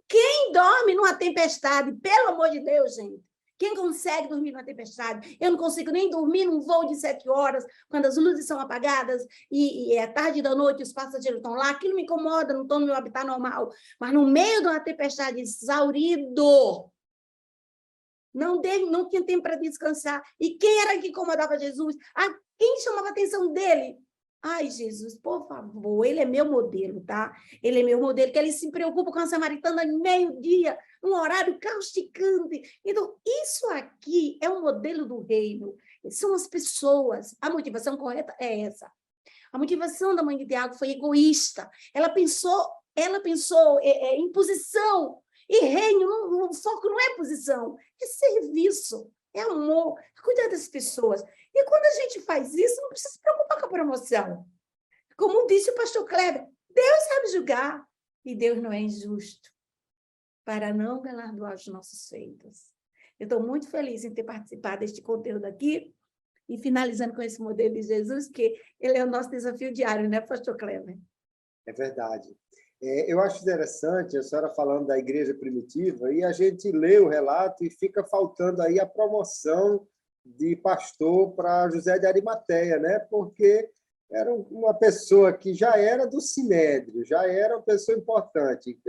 quem dorme numa tempestade, pelo amor de Deus, gente, quem consegue dormir numa tempestade? Eu não consigo nem dormir num voo de 7 horas, quando as luzes são apagadas e é tarde da noite, os passageiros estão lá, aquilo me incomoda, não estou no meu habitat normal. Mas no meio de uma tempestade, exaurido, não tinha tempo para descansar. E quem era que incomodava Jesus? Quem chamava a atenção dele? Ai, Jesus, por favor, ele é meu modelo, tá? Ele é meu modelo, que ele se preocupa com a samaritana em meio-dia, num horário causticante. Então, isso aqui é um modelo do reino. São as pessoas. A motivação correta é essa. A motivação da mãe de Tiago foi egoísta. Ela pensou em posição. E reino, o foco não é posição, é serviço, é amor, é cuidar das pessoas. E quando a gente faz isso, não precisa se preocupar com a promoção. Como disse o pastor Kleber, Deus sabe julgar, e Deus não é injusto para não galardoar os nossos feitos. Eu estou muito feliz em ter participado deste conteúdo aqui, e finalizando com esse modelo de Jesus, que ele é o nosso desafio diário, né, pastor Kleber? É verdade. Eu acho interessante a senhora falando da igreja primitiva, e a gente lê o relato e fica faltando aí a promoção de pastor para José de Arimateia, né? Porque era uma pessoa que já era do Sinédrio, já era uma pessoa importante.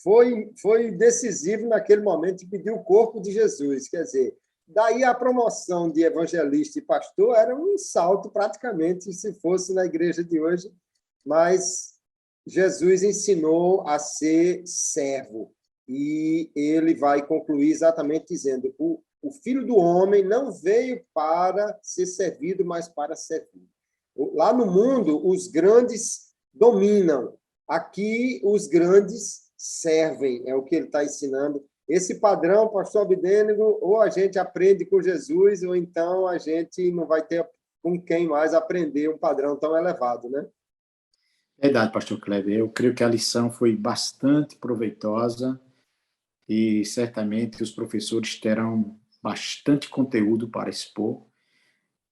Foi decisivo naquele momento e pediu o corpo de Jesus. Quer dizer, daí a promoção de evangelista e pastor era um salto praticamente se fosse na igreja de hoje, mas Jesus ensinou a ser servo e ele vai concluir exatamente dizendo: o Filho do Homem não veio para ser servido, mas para servir. Lá no mundo, os grandes dominam. Aqui, os grandes servem, é o que ele está ensinando. Esse padrão, pastor Abdênego, ou a gente aprende com Jesus, ou então a gente não vai ter com quem mais aprender um padrão tão elevado, né? Verdade, pastor Kleber. Eu creio que a lição foi bastante proveitosa e certamente os professores terão bastante conteúdo para expor.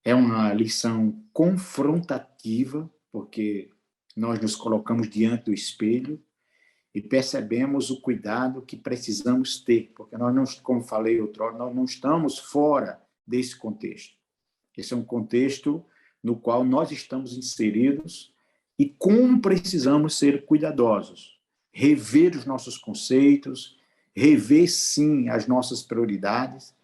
É uma lição confrontativa, porque nós nos colocamos diante do espelho e percebemos o cuidado que precisamos ter, porque nós não, como falei outrora, nós não estamos fora desse contexto. Esse é um contexto no qual nós estamos inseridos e como precisamos ser cuidadosos, rever os nossos conceitos, rever, sim, as nossas prioridades,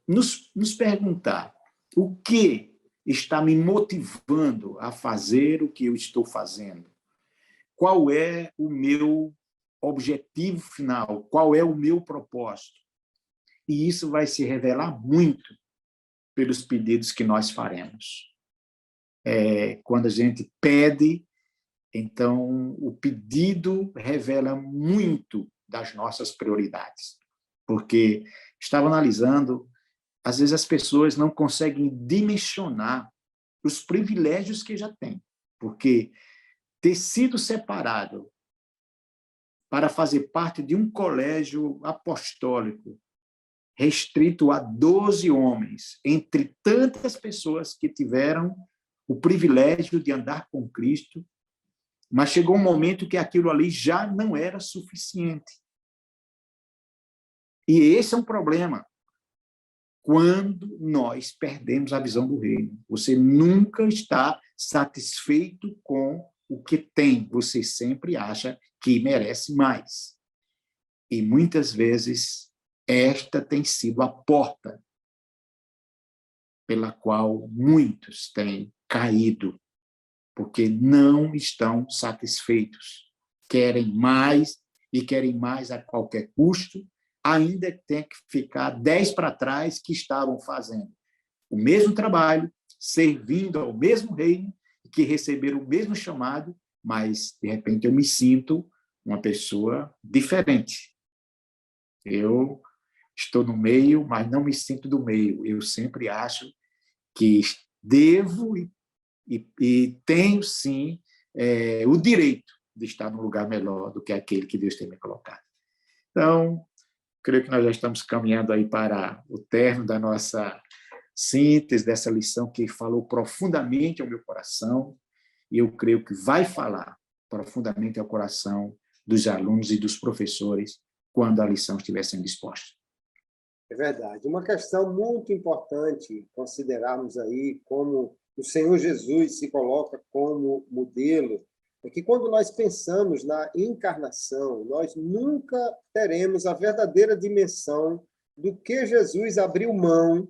nos perguntar o que está me motivando a fazer o que eu estou fazendo, qual é o meu objetivo final, qual é o meu propósito. E isso vai se revelar muito pelos pedidos que nós faremos. Quando a gente pede, então o pedido revela muito das nossas prioridades. Porque estava analisando, às vezes as pessoas não conseguem dimensionar os privilégios que já têm, porque ter sido separado para fazer parte de um colégio apostólico restrito a 12 homens, entre tantas pessoas que tiveram o privilégio de andar com Cristo, mas chegou um momento que aquilo ali já não era suficiente. E esse é um problema. Quando nós perdemos a visão do reino, você nunca está satisfeito com o que tem, você sempre acha que merece mais. E muitas vezes esta tem sido a porta pela qual muitos têm caído, porque não estão satisfeitos, querem mais e querem mais a qualquer custo, ainda tem que ficar 10 para trás que estavam fazendo o mesmo trabalho, servindo ao mesmo reino, que receberam o mesmo chamado, mas, de repente, eu me sinto uma pessoa diferente. Eu estou no meio, mas não me sinto do meio. Eu sempre acho que devo e tenho, sim, o direito de estar num lugar melhor do que aquele que Deus tem me colocado. Então, creio que nós já estamos caminhando aí para o término da nossa síntese, dessa lição que falou profundamente ao meu coração, e eu creio que vai falar profundamente ao coração dos alunos e dos professores quando a lição estiver sendo exposta. É verdade. Uma questão muito importante considerarmos aí como o Senhor Jesus se coloca como modelo é que quando nós pensamos na encarnação, nós nunca teremos a verdadeira dimensão do que Jesus abriu mão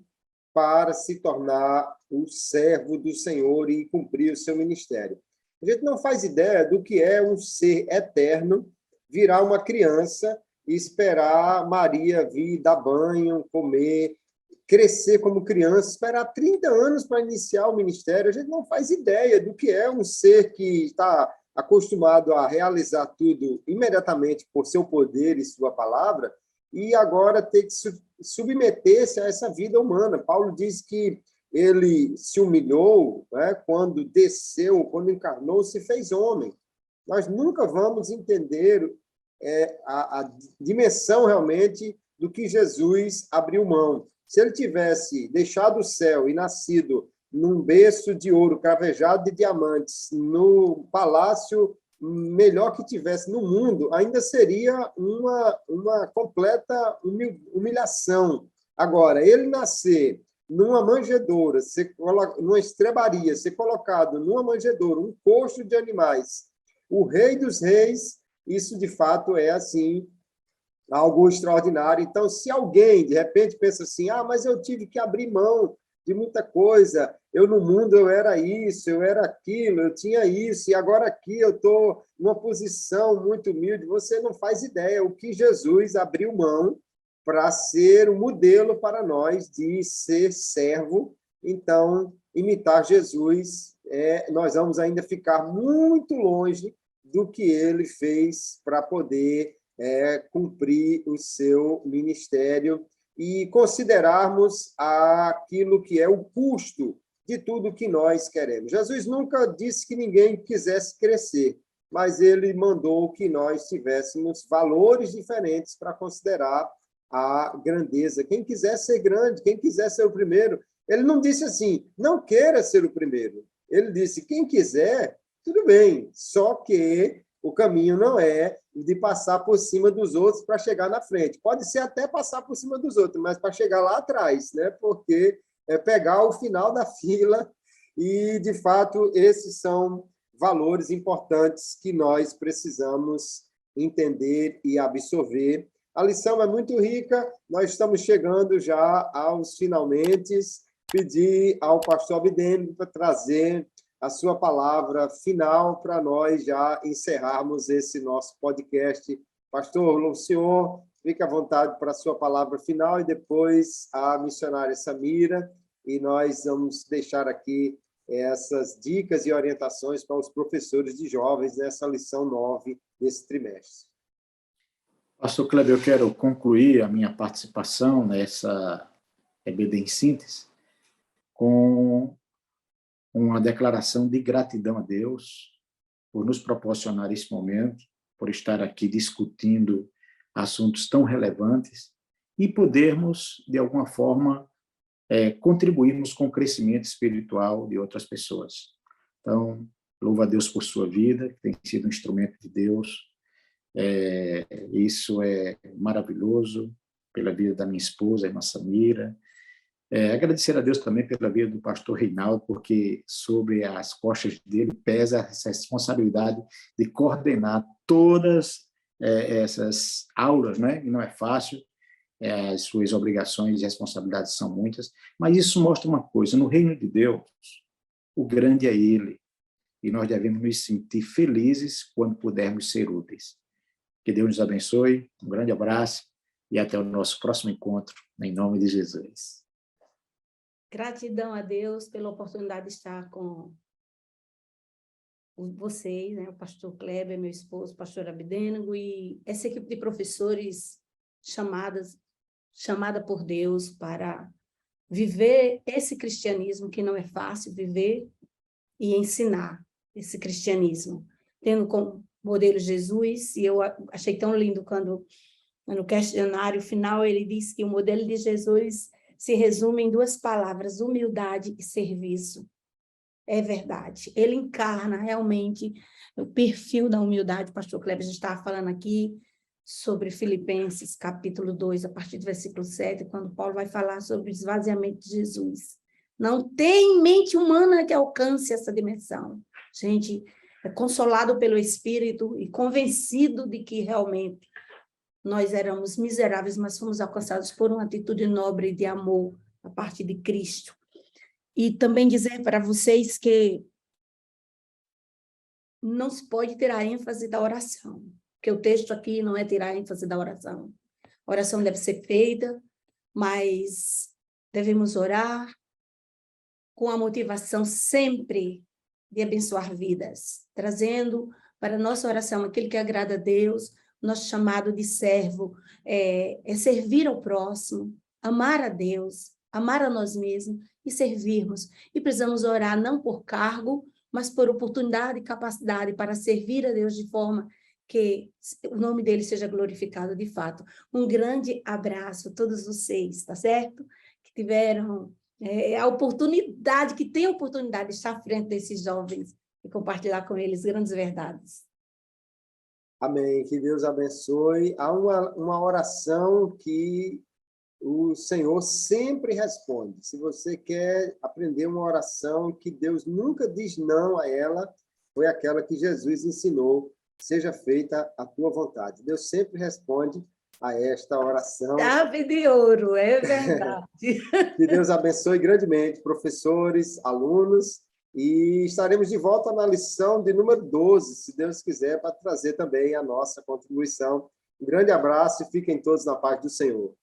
para se tornar o servo do Senhor e cumprir o seu ministério. A gente não faz ideia do que é um ser eterno virar uma criança e esperar Maria vir dar banho, comer, crescer como criança, esperar 30 anos para iniciar o ministério. A gente não faz ideia do que é um ser que está acostumado a realizar tudo imediatamente por seu poder e sua palavra, e agora ter que submeter-se a essa vida humana. Paulo diz que ele se humilhou, né, quando desceu, quando encarnou, se fez homem. Nós nunca vamos entender a dimensão realmente do que Jesus abriu mão. Se ele tivesse deixado o céu e nascido num berço de ouro cravejado de diamantes, no palácio melhor que tivesse no mundo, ainda seria uma completa humilhação. Agora, ele nascer numa manjedoura, numa estrebaria, ser colocado numa manjedoura, um coxo de animais, o rei dos reis, isso de fato é assim algo extraordinário. Então, se alguém de repente pensa assim, mas eu tive que abrir mão de muita coisa, no mundo eu era isso, eu era aquilo, eu tinha isso, e agora aqui eu estou numa posição muito humilde, você não faz ideia o que Jesus abriu mão para ser um modelo para nós de ser servo. Então, imitar Jesus, nós vamos ainda ficar muito longe do que ele fez para poder cumprir o seu ministério e considerarmos aquilo que é o custo de tudo que nós queremos. Jesus nunca disse que ninguém quisesse crescer, mas ele mandou que nós tivéssemos valores diferentes para considerar a grandeza. Quem quiser ser grande, quem quiser ser o primeiro, ele não disse assim, não queira ser o primeiro. Ele disse, quem quiser, tudo bem, só que o caminho não é de passar por cima dos outros para chegar na frente. Pode ser até passar por cima dos outros, mas para chegar lá atrás, né? Porque é pegar o final da fila e, de fato, esses são valores importantes que nós precisamos entender e absorver. A lição é muito rica, nós estamos chegando já aos finalmente. Pedir ao pastor Abidênigo para trazer a sua palavra final para nós já encerrarmos esse nosso podcast. Pastor, o senhor fique à vontade para a sua palavra final e depois a missionária Samira, e nós vamos deixar aqui essas dicas e orientações para os professores de jovens nessa lição 9 desse trimestre. Pastor Kleber, eu quero concluir a minha participação nessa EBD em síntese com uma declaração de gratidão a Deus por nos proporcionar esse momento, por estar aqui discutindo assuntos tão relevantes e podermos, de alguma forma, contribuirmos com o crescimento espiritual de outras pessoas. Então, louvo a Deus por sua vida, que tem sido um instrumento de Deus. Isso é maravilhoso, pela vida da minha esposa, a irmã Samira. Agradecer a Deus também pela vida do pastor Reinaldo, porque sobre as costas dele pesa essa responsabilidade de coordenar todas essas aulas, né? E não é fácil, as suas obrigações e responsabilidades são muitas, mas isso mostra uma coisa: no reino de Deus, o grande é Ele, e nós devemos nos sentir felizes quando pudermos ser úteis. Que Deus nos abençoe, um grande abraço e até o nosso próximo encontro, em nome de Jesus. Gratidão a Deus pela oportunidade de estar com vocês, né? O pastor Kleber, meu esposo, o pastor Abidênigo, e essa equipe de professores chamada por Deus para viver esse cristianismo, que não é fácil viver, e ensinar esse cristianismo, tendo como modelo Jesus. E eu achei tão lindo quando, no questionário final, ele disse que o modelo de Jesus se resume em 2 palavras: humildade e serviço. É verdade. Ele encarna realmente o perfil da humildade. O pastor Kleber já estava falando aqui sobre Filipenses, capítulo 2, a partir do versículo 7, quando Paulo vai falar sobre o esvaziamento de Jesus. Não tem mente humana que alcance essa dimensão. Gente, é consolado pelo Espírito e convencido de que realmente nós éramos miseráveis, mas fomos alcançados por uma atitude nobre de amor a partir de Cristo. E também dizer para vocês que não se pode tirar a ênfase da oração, porque o texto aqui não é tirar a ênfase da oração. A oração deve ser feita, mas devemos orar com a motivação sempre de abençoar vidas, trazendo para a nossa oração aquilo que agrada a Deus. Nosso chamado de servo é servir ao próximo, amar a Deus, amar a nós mesmos e servirmos. E precisamos orar não por cargo, mas por oportunidade e capacidade para servir a Deus de forma que o nome dele seja glorificado de fato. Um grande abraço a todos vocês, tá certo? Que tiveram a oportunidade, que tem a oportunidade de estar à frente desses jovens e compartilhar com eles grandes verdades. Amém. Que Deus abençoe. Há uma oração que o Senhor sempre responde. Se você quer aprender uma oração que Deus nunca diz não a ela, foi aquela que Jesus ensinou, seja feita a tua vontade. Deus sempre responde a esta oração. Chave de ouro, é verdade. Que Deus abençoe grandemente professores, alunos, e estaremos de volta na lição de número 12, se Deus quiser, para trazer também a nossa contribuição. Um grande abraço e fiquem todos na paz do Senhor.